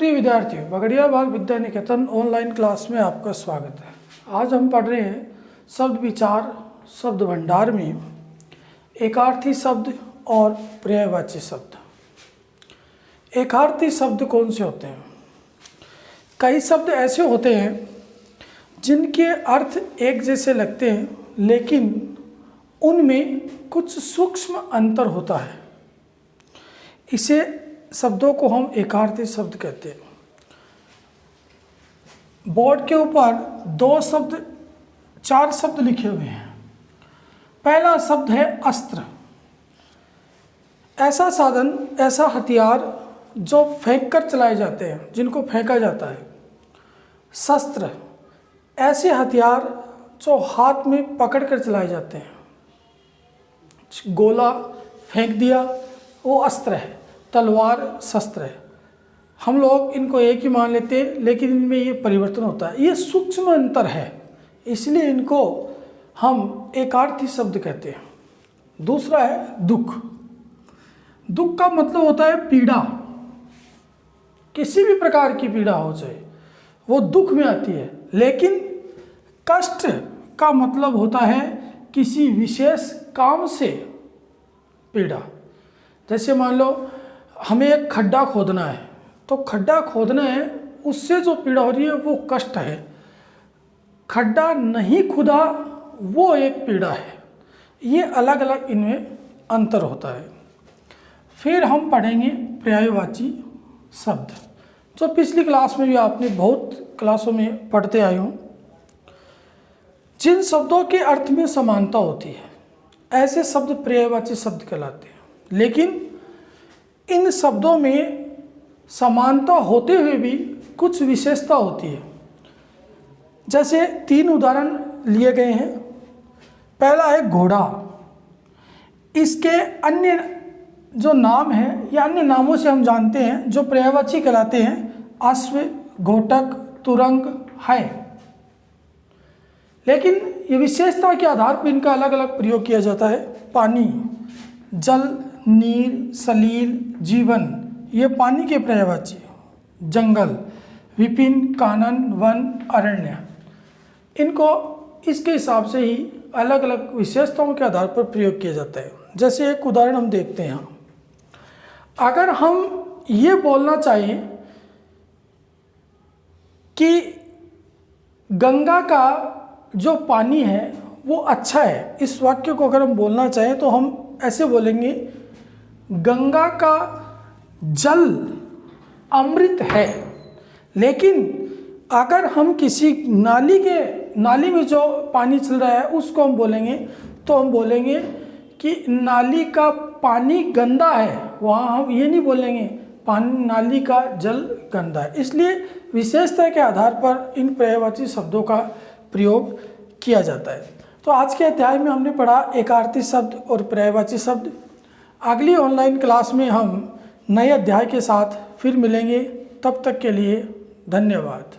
प्रिय विद्यार्थियों, बगड़िया बाग Vidya Niketan online class में आपका स्वागत है। आज हम पढ़ रहे हैं शब्द विचार शब्द भंडार में एकार्थी शब्द और पर्यायवाची शब्द। एकार्थी शब्द कौन से होते हैं? कई शब्द ऐसे होते हैं जिनके अर्थ एक जैसे लगते हैं, लेकिन उनमें कुछ सूक्ष्म अंतर होता है। इसे शब्दों को हम एकार्थी शब्द कहते हैं। बोर्ड के ऊपर चार शब्द लिखे हुए हैं। पहला शब्द है अस्त्र। ऐसा साधन, ऐसा हथियार जो फेंक कर चलाए जाते हैं, जिनको फेंका जाता है। शस्त्र, ऐसे हथियार जो हाथ में पकड़ कर चलाए जाते हैं। गोला फेंक दिया, वो अस्त्र है। तलवार शस्त्र है। हम लोग इनको एक ही मान लेते हैं, लेकिन इनमें ये परिवर्तन होता है। ये सूक्ष्म अंतर है, इसलिए इनको हम एकार्थी शब्द कहते हैं। दूसरा है दुख। दुख का मतलब होता है पीड़ा। किसी भी प्रकार की पीड़ा हो जाए वो दुख में आती है। लेकिन कष्ट का मतलब होता है किसी विशेष काम से पीड़ा। जैसे मान लो हमें एक खड्डा खोदना है, तो खड्डा खोदना है, उससे जो पीड़ा हो रही है वो कष्ट है। खड्डा नहीं खुदा वो एक पीड़ा है। ये अलग अलग इनमें अंतर होता है। फिर हम पढ़ेंगे पर्यायवाची शब्द, जो पिछली क्लास में भी आपने बहुत क्लासों में पढ़ते आए हो। जिन शब्दों के अर्थ में समानता होती है, ऐसे शब्द पर्यायवाची शब्द कहलाते हैं। लेकिन इन शब्दों में समानता होते हुए भी कुछ विशेषता होती है। जैसे 3 उदाहरण लिए गए हैं। पहला है घोड़ा। इसके अन्य जो नाम है या अन्य नामों से हम जानते हैं जो पर्यायवाची कहलाते हैं, अश्व, घोटक, तुरंग है। लेकिन ये विशेषता के आधार पर इनका अलग अलग प्रयोग किया जाता है। पानी, जल, नीर, सलील, जीवन, ये पानी के पर्यायवाची। जंगल, विपिन, कानन, वन, अरण्य, इनको इसके हिसाब से ही अलग अलग विशेषताओं के आधार पर प्रयोग किया जाता है। जैसे एक उदाहरण हम देखते हैं। अगर हम ये बोलना चाहें कि गंगा का जो पानी है वो अच्छा है, इस वाक्य को अगर हम बोलना चाहें तो हम ऐसे बोलेंगे, गंगा का जल अमृत है। लेकिन अगर हम किसी नाली में जो पानी चल रहा है उसको हम बोलेंगे, तो हम बोलेंगे कि नाली का पानी गंदा है। वहाँ हम ये नहीं बोलेंगे नाली का जल गंदा है। इसलिए विशेषता के आधार पर इन पर्यायवाची शब्दों का प्रयोग किया जाता है। तो आज के अध्याय में हमने पढ़ा एकार्थी शब्द और पर्यायवाची शब्द। अगली ऑनलाइन क्लास में हम नए अध्याय के साथ फिर मिलेंगे। तब तक के लिए धन्यवाद।